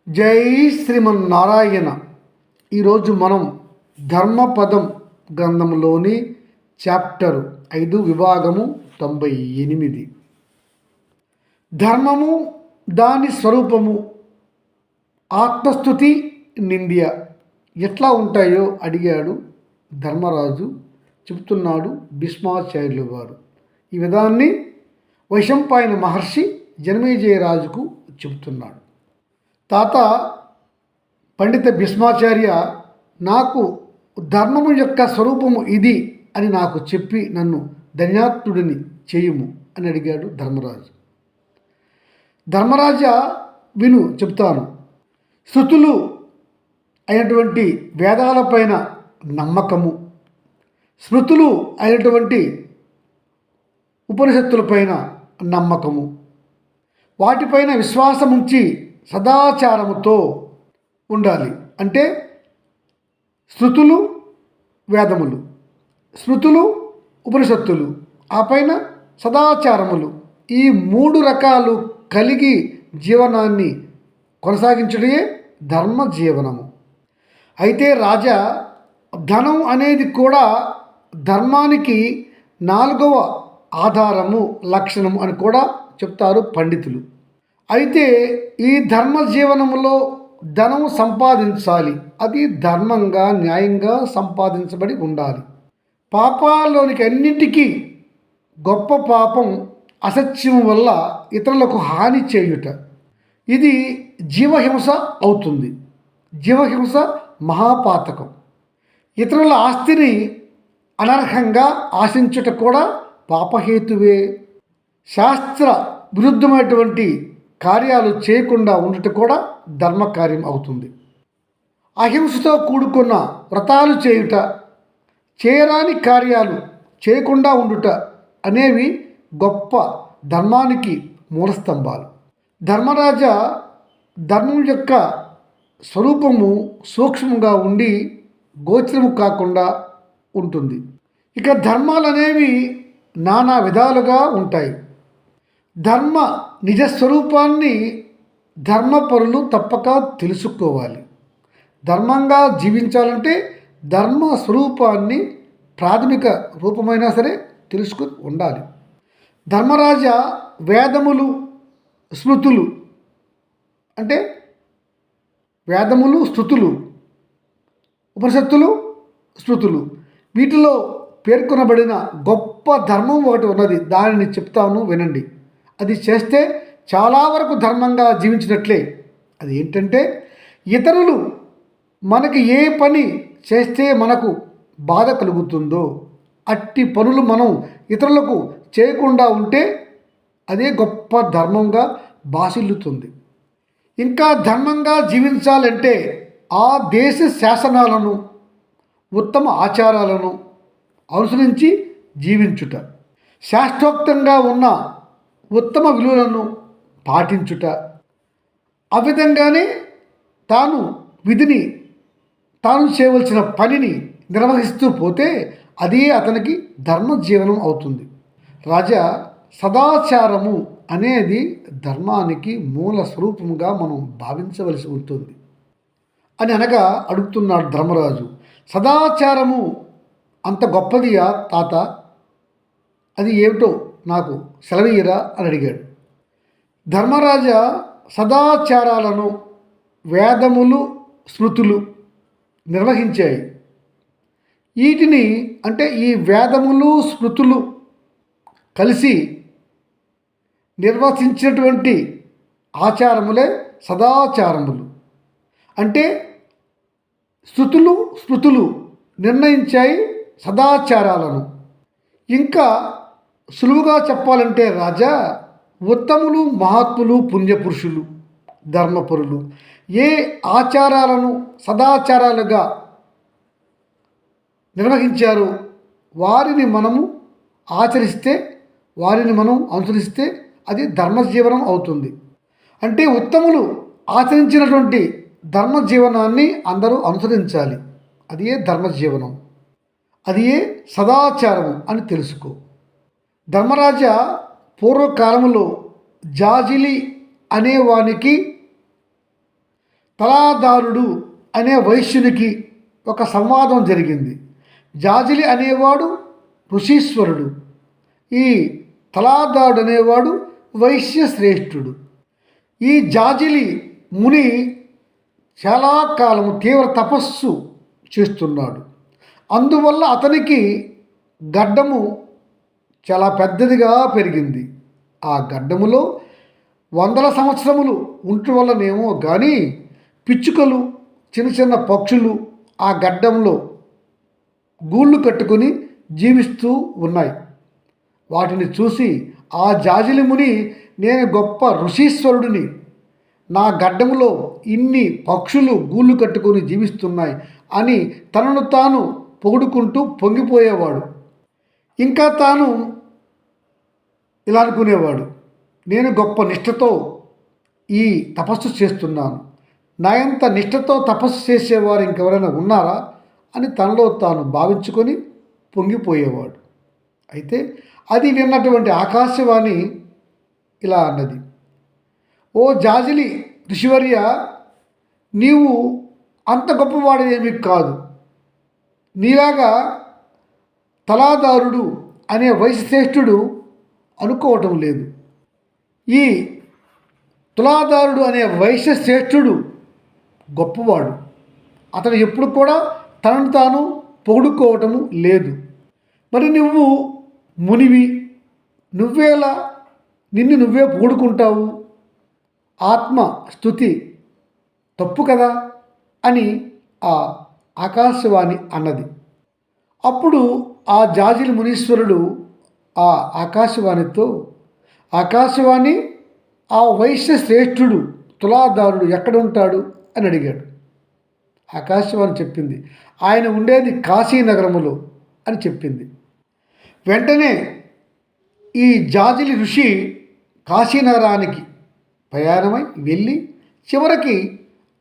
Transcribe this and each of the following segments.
జై శ్రీమన్నారాయణ. ఈరోజు మనం ధర్మపదం గ్రంథంలోని చాప్టర్ 5 విభాగము 98 ధర్మము దాని స్వరూపము ఆత్మస్థుతి నింద్య ఎట్లా ఉంటాయో అడిగాడు ధర్మరాజు. చెబుతున్నాడు భీష్మాచార్యులు వారు. ఈ విధాన్ని వైశంపాయన మహర్షి జనమేజయ రాజుకు చెబుతున్నాడు. తాత పండిత భీష్మాచార్య, నాకు ధర్మము యొక్క స్వరూపము ఇది అని నాకు చెప్పి నన్ను ధన్యాత్ముడిని చేయుము అని అడిగాడు ధర్మరాజు. ధర్మరాజా విను, చెప్తాను. శృతులు అయినటువంటి వేదాలపైన నమ్మకము, స్మృతులు అయినటువంటి ఉపనిషత్తులపైన నమ్మకము, వాటిపైన విశ్వాసం ఉంచి సదాచారముతో ఉండాలి. అంటే శృతులు వేదములు, స్మృతులు ఉపనిషత్తులు, ఆ పైన సదాచారములు, ఈ 3 రకాలు కలిగి జీవనాన్ని కొనసాగించడమే ధర్మ జీవనము. అయితే రాజా, ధనం అనేది కూడా ధర్మానికి 4వ ఆధారము, లక్షణము అని కూడా చెప్తారు పండితులు. అయితే ఈ ధర్మ జీవనంలో ధనం సంపాదించాలి. అది ధర్మంగా న్యాయంగా సంపాదించబడి ఉండాలి. పాపాల్లోనికి అన్నింటికీ గొప్ప పాపం అసత్యం వల్ల ఇతరులకు హాని చేయుట. ఇది జీవహింస అవుతుంది. జీవహింస మహాపాతకం. ఇతరుల ఆస్తిని అనర్హంగా ఆశించుట కూడా పాపహేతువే. శాస్త్ర విరుద్ధమైనటువంటి కార్యాలు చేయకుండా ఉండటం కూడా ధర్మకార్యం అవుతుంది. అహింసతో కూడుకున్న వ్రతాలు చేయుట, చేయరాని కార్యాలు చేయకుండా ఉండుట అనేవి గొప్ప ధర్మానికి మూలస్తంభాలు. ధర్మరాజా, ధర్మం యొక్క స్వరూపము సూక్ష్మంగా ఉండి గోచరము కాకుండా ఉంటుంది. ఇక ధర్మాలు అనేవి నానా విధాలుగా ఉంటాయి. ధర్మ నిజస్వరూపాన్ని ధర్మపరులు తప్పక తెలుసుకోవాలి. ధర్మంగా జీవించాలంటే ధర్మ స్వరూపాన్ని ప్రాథమిక రూపమైనా సరే తెలుసుకుని ఉండాలి. ధర్మరాజా, వేదములు స్మృతులు అంటే వేదములు స్థుతులు, ఉపనిషత్తులు స్మృతులు, వీటిలో పేర్కొనబడిన గొప్ప ధర్మం ఒకటి ఉన్నది. దానిని చెప్తాను, వినండి. అది చేస్తే చాలా వరకు ధర్మంగా జీవించినట్లే. అది ఏంటంటే, ఇతరులు మనకి ఏ పని చేస్తే మనకు బాధ కలుగుతుందో అట్టి పనులు మనం ఇతరులకు చేయకుండా ఉంటే అదే గొప్ప ధర్మంగా భాసిల్లుతుంది. ఇంకా ధర్మంగా జీవించాలంటే ఆ దేశ శాసనాలను, ఉత్తమ ఆచారాలను అనుసరించి జీవించుట, శాస్త్రోక్తంగా ఉన్న ఉత్తమ విలువలను పాటించుట, ఆ విధంగానే తాను విధిని, తాను చేయవలసిన పనిని నిర్వహిస్తూ పోతే అదే అతనికి ధర్మ జీవనం అవుతుంది. రాజా, సదాచారము అనేది ధర్మానికి మూల స్వరూపముగా మనం భావించవలసి ఉంటుంది అని అనగా అడుగుతున్నాడు ధర్మరాజు. సదాచారము అంత గొప్పదియా తాత? అది ఏమిటో నాకు సెలవీయరా అని అడిగాడు. ధర్మరాజా, సదాచారాలను వేదములు స్మృతులు నిర్వహించాయి. వీటిని అంటే ఈ వేదములు స్మృతులు కలిసి నిర్వచించినటువంటి ఆచారములే సదాచారములు. అంటే శృతులు స్మృతులు నిర్ణయించాయి సదాచారాలను. ఇంకా సులువుగా చెప్పాలంటే రాజా, ఉత్తములు, మహాత్ములు, పుణ్యపురుషులు, ధర్మపరులు ఏ ఆచారాలను సదాచారాలుగా నిర్వహించారో వారిని మనము ఆచరిస్తే, వారిని మనం అనుసరిస్తే అది ధర్మజీవనం అవుతుంది. అంటే ఉత్తములు ఆచరించినటువంటి ధర్మజీవనాన్ని అందరూ అనుసరించాలి. అది ఏ ధర్మజీవనం, అది ఏ సదాచారము అని తెలుసుకో. ధర్మరాజా, పూర్వకాలంలో జాజిలి అనేవానికి తలాదారుడు అనే వైశ్యునికి ఒక సంవాదం జరిగింది. జాజిలి అనేవాడు ఋషీశ్వరుడు, ఈ తలాదారుడు అనేవాడు వైశ్య శ్రేష్ఠుడు. ఈ జాజిలి ముని చాలా కాలం తీవ్ర తపస్సు చేస్తున్నాడు. అందువల్ల అతనికి గడ్డము చాలా పెద్దదిగా పెరిగింది. ఆ గడ్డములో వందల సంవత్సరములు ఉండటం వల్లనేమో కానీ పిచ్చుకలు, చిన్న చిన్న పక్షులు ఆ గడ్డంలో గూళ్ళు కట్టుకుని జీవిస్తూ ఉన్నాయి. వాటిని చూసి ఆ జాజిలి ముని, నేను గొప్ప ఋషీశ్వరుడిని, నా గడ్డములో ఇన్ని పక్షులు గూళ్ళు కట్టుకొని జీవిస్తున్నాయి అని తనను తాను పొగుడుకుంటూ పొంగిపోయేవాడు. ఇంకా తాను ఇలా అనుకునేవాడు, నేను గొప్ప నిష్ఠతో ఈ తపస్సు చేస్తున్నాను, నా ఎంత నిష్ఠతో తపస్సు చేసేవారు ఇంకెవరైనా ఉన్నారా అని తనలో తాను భావించుకొని పొంగిపోయేవాడు. అయితే అది విన్నటువంటి ఆకాశవాణి ఇలా అన్నది, ఓ జాజిలి ఋషివర్య, నీవు అంత గొప్పవాడేమీ కాదు. నీలాగా తలాదారుడు అనే వైశ్యశ్రేష్ఠుడు అనుకోవటం లేదు. ఈ తులాదారుడు అనే వైశ్యశ్రేష్ఠుడు గొప్పవాడు. అతడు ఎప్పుడు కూడా తనను తాను పొగుడుకోవటము లేదు. మరి నువ్వు మునివి, నువ్వేలా నిన్ను నువ్వే పొగుడుకుంటావు? ఆత్మ స్తుతి తప్పు కదా అని ఆ ఆకాశవాణి అన్నది. అప్పుడు ఆ జాజిలి మునీశ్వరుడు ఆ ఆకాశవాణితో, ఆకాశవాణి, ఆ వైశ్య శ్రేష్ఠుడు తులాదారుడు ఎక్కడ ఉంటాడు అని అడిగాడు. ఆకాశవాణి చెప్పింది, ఆయన ఉండేది కాశీనగరములో అని చెప్పింది. వెంటనే ఈ జాజిలి ఋషి కాశీనగరానికి ప్రయాణమై వెళ్ళి చివరికి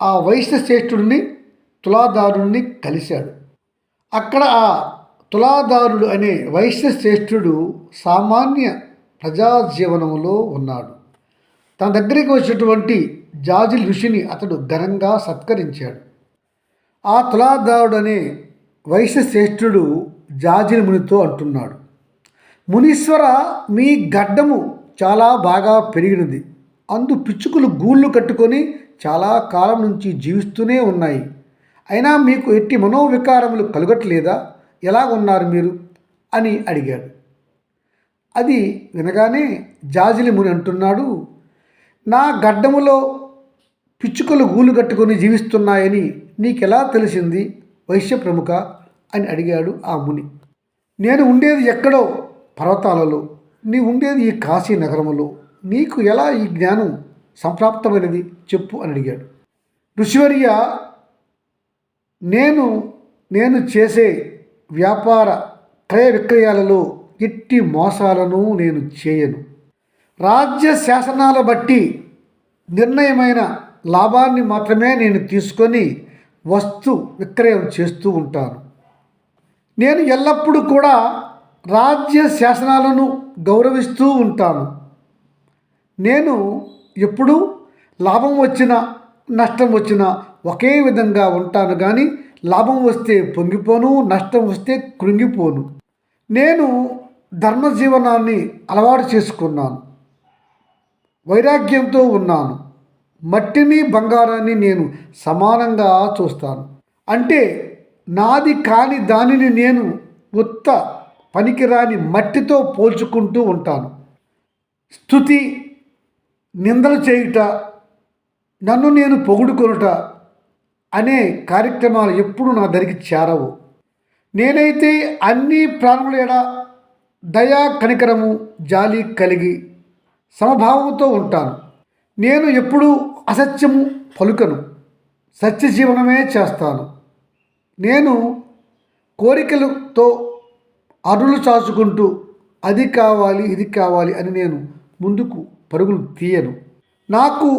ఆ వైశ్య శ్రేష్ఠుడిని, తులాదారుడిని కలిశాడు. అక్కడ ఆ తులాదారుడు అనే వైశ్య శ్రేష్ఠుడు సామాన్య ప్రజాజీవనంలో ఉన్నాడు. తన దగ్గరికి వచ్చినటువంటి జాజిలి ఋషిని అతడు ఘనంగా సత్కరించాడు. ఆ తులాదారుడు అనే వైశ్య శ్రేష్ఠుడు జాజిలి మునితో అంటున్నాడు, మునీశ్వర, మీ గడ్డము చాలా బాగా పెరిగినది. అందు పిచ్చుకలు గూళ్ళు కట్టుకొని చాలా కాలం నుంచి జీవిస్తూనే ఉన్నాయి. అయినా మీకు ఎట్టి మనోవికారములు కలగట్లేదా? ఎలా ఉన్నారు మీరు అని అడిగాడు. అది వినగానే జాజిలి ముని అంటున్నాడు, నా గడ్డములో పిచ్చుకలు గూళ్ళు కట్టుకొని జీవిస్తున్నాయని నీకెలా తెలిసింది వైశ్య ప్రముఖ అని అడిగాడు ఆ ముని. నేను ఉండేది ఎక్కడో పర్వతాలలో, నీ ఉండేది ఈ కాశీ నగరములో, నీకు ఎలా ఈ జ్ఞానం సంప్రాప్తమైనది చెప్పు అని అడిగాడు. ఋషివర్య, నేను చేసే వ్యాపార క్రయ విక్రయాలలో ఎట్టి మోసాలను నేను చేయను. రాజ్య శాసనాల బట్టి నిర్ణయమైన లాభాన్ని మాత్రమే నేను తీసుకొని వస్తు విక్రయం చేస్తూ ఉంటాను. నేను ఎల్లప్పుడూ కూడా రాజ్య శాసనాలను గౌరవిస్తూ ఉంటాను. నేను ఎప్పుడూ లాభం వచ్చినా నష్టం వచ్చినా ఒకే విధంగా ఉంటాను, కానీ లాభం వస్తే పొంగిపోను, నష్టం వస్తే కృంగిపోను. నేను ధర్మజీవనాన్ని అలవాటు చేసుకున్నాను, వైరాగ్యంతో ఉన్నాను. మట్టిని బంగారాన్ని నేను సమానంగా చూస్తాను. అంటే నాది కాని దానిని నేను ఉత్త పనికిరాని మట్టితో పోల్చుకుంటూ ఉంటాను. స్తుతి, నిందలు చేయుట, నన్ను నేను పొగుడుకొనుట అనే కార్యక్రమాలు ఎప్పుడు నా దగ్గరికి చేరవు. నేనైతే అన్ని ప్రాణుల ఎడ దయా, కనికరము, జాలి కలిగి సమభావంతో ఉంటాను. నేను ఎప్పుడూ అసత్యము పలుకను, సత్య జీవనమే చేస్తాను. నేను కోరికలతో అరులు చాచుకుంటూ అది కావాలి ఇది కావాలి అని నేను ముందుకు పరుగులు తీయను. నాకు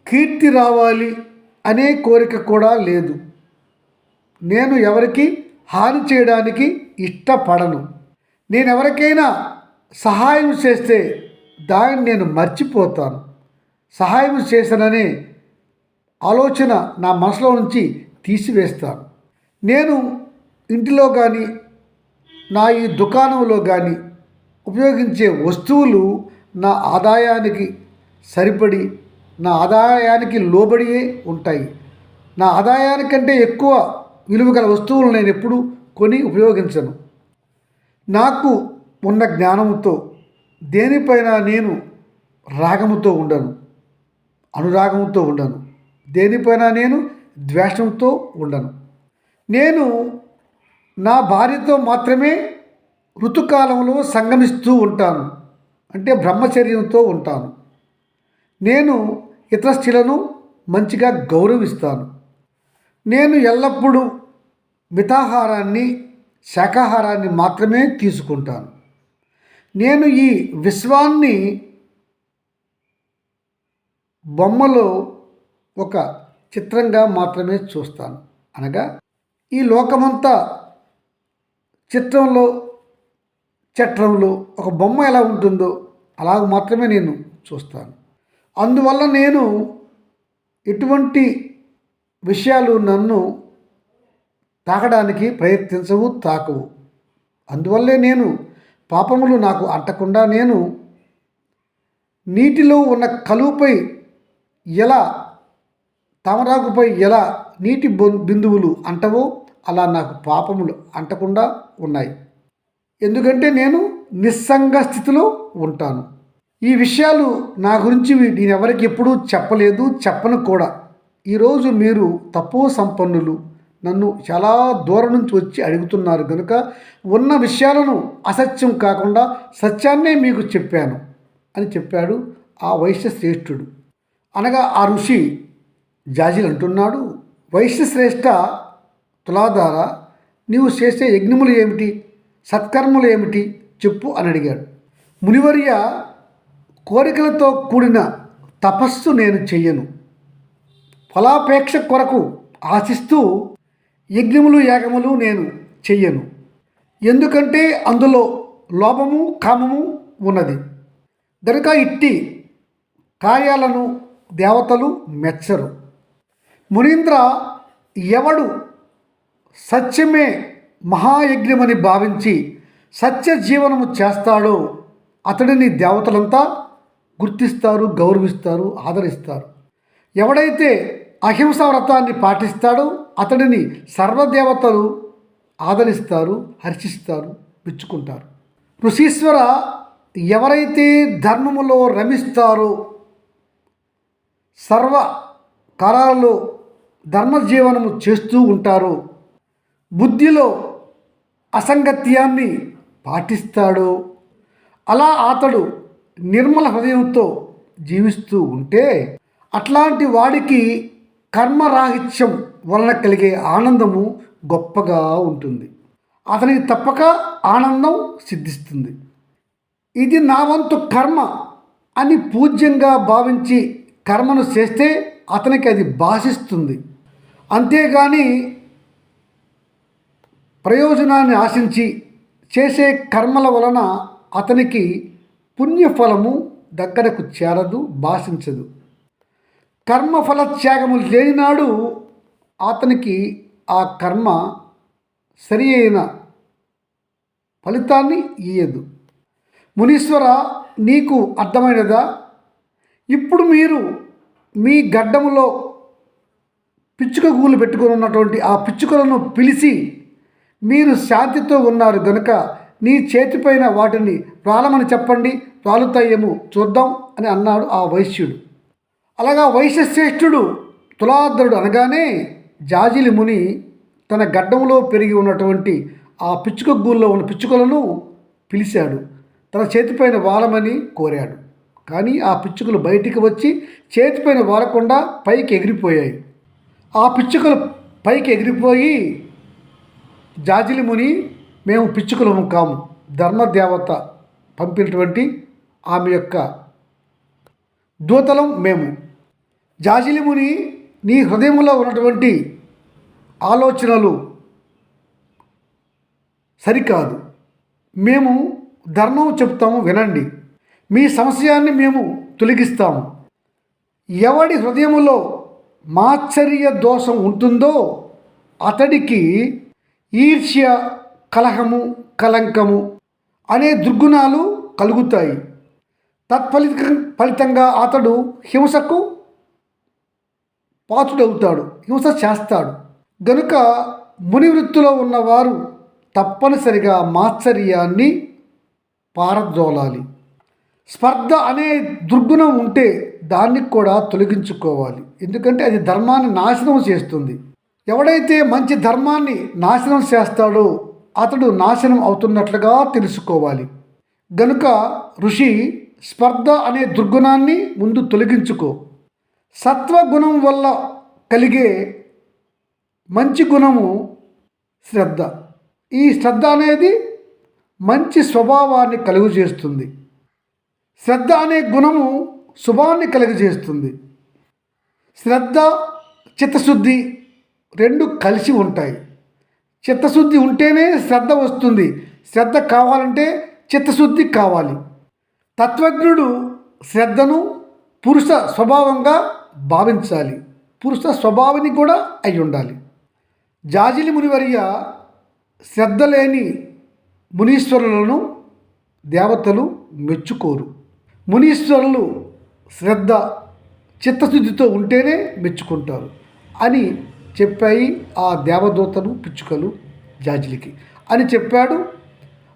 కీర్తి రావాలి అనే కోరిక కూడా లేదు. నేను ఎవరికి హాని చేయడానికి ఇష్టపడను. నేను ఎవరికైనా సహాయం చేస్తే దాన్ని నేను మర్చిపోతాను. సహాయం చేశాననే ఆలోచన నా మనసులో నుంచి తీసివేస్తాను. నేను ఇంటిలో కానీ నా ఈ దుకాణంలో కానీ ఉపయోగించే వస్తువులు నా ఆదాయానికి సరిపడి, నా ఆదాయానికి లోబడియే ఉంటాయి. నా ఆదాయానికంటే ఎక్కువ విలువ గల వస్తువులు నేను ఎప్పుడూ కొని ఉపయోగించను. నాకు ఉన్న జ్ఞానంతో దేనిపైన నేను రాగముతో ఉండను, అనురాగంతో ఉండను. దేనిపైన నేను ద్వేషంతో ఉండను. నేను నా భార్యతో మాత్రమే ఋతుకాలంలో సంగమిస్తూ ఉంటాను, అంటే బ్రహ్మచర్యంతో ఉంటాను. నేను ఇతర స్త్రీలను మంచిగా గౌరవిస్తాను. నేను ఎల్లప్పుడూ మితాహారాన్ని, శాకాహారాన్ని మాత్రమే తీసుకుంటాను. నేను ఈ విశ్వాన్ని బొమ్మలో ఒక చిత్రంగా మాత్రమే చూస్తాను. అనగా ఈ లోకమంతా చిత్రంలో, చట్రంలో ఒక బొమ్మ ఎలా ఉంటుందో అలాగ మాత్రమే నేను చూస్తాను. అందువల్ల నేను ఎటువంటి విషయాలు నన్ను తాకడానికి ప్రయత్నించవు, తాకవు. అందువల్లే నేను పాపములు నాకు అంటకుండా నేను నీటిలో ఉన్న కలువపై ఎలా, తామరాకుపై ఎలా నీటి బిందువులు అంటవో అలా నాకు పాపములు అంటకుండా ఉన్నాయి. ఎందుకంటే నేను నిస్సంగ స్థితిలో ఉంటాను. ఈ విషయాలు నా గురించి నేను ఎవరికి ఎప్పుడూ చెప్పలేదు, చెప్పను కూడా. ఈరోజు మీరు తపో సంపన్నులు, నన్ను చాలా దూరం నుంచి వచ్చి అడుగుతున్నారు కనుక ఉన్న విషయాలను అసత్యం కాకుండా సత్యాన్నే మీకు చెప్పాను అని చెప్పాడు ఆ వైశ్యశ్రేష్ఠుడు. అనగా ఆ ఋషి జాజిలు అంటున్నాడు, వైశ్యశ్రేష్ఠ తులాధార, నీవు చేసే యజ్ఞములు ఏమిటి, సత్కర్మలు ఏమిటి చెప్పు అని అడిగాడు. మునివర్య, కోరికలతో కూడిన తపస్సు నేను చెయ్యను. ఫలాపేక్ష కొరకు ఆశిస్తూ యజ్ఞములు, యాగములు నేను చెయ్యను. ఎందుకంటే అందులో లోభము, కామము ఉన్నది. గనుక ఇట్టి కార్యాలను దేవతలు మెచ్చరు. మునీంద్ర, ఎవడు సత్యమే మహాయజ్ఞమని భావించి సత్య జీవనము చేస్తాడో అతడిని దేవతలంతా గుర్తిస్తారు, గౌరవిస్తారు, ఆదరిస్తారు. ఎవడైతే అహింసా వ్రతాన్ని పాటిస్తాడో అతడిని సర్వదేవతలు ఆదరిస్తారు, హర్షిస్తారు, మెచ్చుకుంటారు. ఋషీశ్వర, ఎవరైతే ధర్మములో రమిస్తారో, సర్వ కాలాలలో ధర్మజీవనము చేస్తూ ఉంటారో, బుద్ధిలో అసంగత్యాన్ని పాటిస్తాడో, అలా అతడు నిర్మల హృదయంతో జీవిస్తూ ఉంటే అట్లాంటి వాడికి కర్మరాహిత్యం వలన కలిగే ఆనందము గొప్పగా ఉంటుంది. అతనికి తప్పక ఆనందం సిద్ధిస్తుంది. ఇది నా వంతు కర్మ అని పూజ్యంగా భావించి కర్మను చేస్తే అతనికి అది భాషిస్తుంది. అంతేగాని ప్రయోజనాన్ని ఆశించి చేసే కర్మల వలన అతనికి పుణ్యఫలము దగ్గరకు చేరదు, భాషించదు. కర్మఫల త్యాగము లేనినాడు అతనికి ఆ కర్మ సరి అయిన ఫలితాన్ని ఇయ్యదు. మునీశ్వర, నీకు అర్థమైనదా? ఇప్పుడు మీరు మీ గడ్డములో పిచ్చుక గూళ్ళు పెట్టుకొని ఉన్నటువంటి ఆ పిచ్చుకలను పిలిచి మీరు శాంతితో ఉన్నారు గనుక నీ చేతిపైన వాటిని రాలమని చెప్పండి, రాలుతాయేమో చూద్దాం అని అన్నాడు ఆ వైశ్యుడు. అలాగా వైశ్యశ్రేష్ఠుడు తులాధరుడు అనగానే జాజిలి ముని తన గడ్డంలో పెరిగి ఉన్నటువంటి ఆ పిచ్చుక గూళ్ళలో ఉన్న పిచ్చుకలను పిలిచాడు. తన చేతిపైన వాలమని కోరాడు. కానీ ఆ పిచ్చుకలు బయటికి వచ్చి చేతిపైన వాలకుండా పైకి ఎగిరిపోయాయి. ఆ పిచ్చుకలు పైకి ఎగిరిపోయి జాజిలి ముని, మేము పిచ్చుకలము కాము, ధర్మదేవత పంపినటువంటి ఆమె యొక్క దూతలం మేము. జాజిలి ముని, నీ హృదయంలో ఉన్నటువంటి ఆలోచనలు సరికాదు. మేము ధర్మం చెప్తాము, వినండి. మీ సమస్యాన్ని మేము తొలగిస్తాము. ఎవడి హృదయములో మాత్సర్య దోషం ఉంటుందో అతడికి ఈర్ష్య, కలహము, కలంకము అనే దుర్గుణాలు కలుగుతాయి. ఫలితంగా అతడు హింసకు పాత్రుడవుతాడు, హింస చేస్తాడు. గనుక ముని వృత్తిలో ఉన్నవారు తప్పనిసరిగా మాత్సర్యాన్ని పారద్రోలాలి. స్పర్ధ అనే దుర్గుణం ఉంటే దాన్ని కూడా తొలగించుకోవాలి. ఎందుకంటే అది ధర్మాన్ని నాశనం చేస్తుంది. ఎవడైతే మంచి ధర్మాన్ని నాశనం చేస్తాడో అతడు నాశనం అవుతున్నట్లుగా తెలుసుకోవాలి. గనుక ఋషి స్పర్ధ అనే దుర్గుణాన్ని ముందు తొలగించుకో. సత్వగుణం వల్ల కలిగే మంచి గుణము శ్రద్ధ. ఈ శ్రద్ధ అనేది మంచి స్వభావాన్ని కలుగజేస్తుంది. శ్రద్ధ అనే గుణము శుభాన్ని కలుగజేస్తుంది. శ్రద్ధ, చిత్తశుద్ధి రెండు కలిసి ఉంటాయి. చిత్తశుద్ధి ఉంటేనే శ్రద్ధ వస్తుంది. శ్రద్ధ కావాలంటే చిత్తశుద్ధి కావాలి. తత్వజ్ఞుడు శ్రద్ధను పురుష స్వభావంగా భావించాలి. పురుష స్వభావిని కూడా అయి ఉండాలి. జాజిలి మునివర్య శ్రద్ధ లేని మునీశ్వరులను దేవతలు మెచ్చుకోరు. మునీశ్వరులు శ్రద్ధ, చిత్తశుద్ధితో ఉంటేనే మెచ్చుకుంటారు అని చెప్పాయి ఆ దేవదూతలు, పిచ్చుకలు జాజిలికి అని చెప్పాడు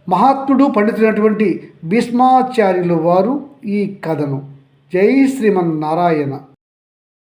మహాత్ముడు, పండితుడైనటువంటి భీష్మాచార్యుల వారు ఈ కథను. జై శ్రీమన్నారాయణ.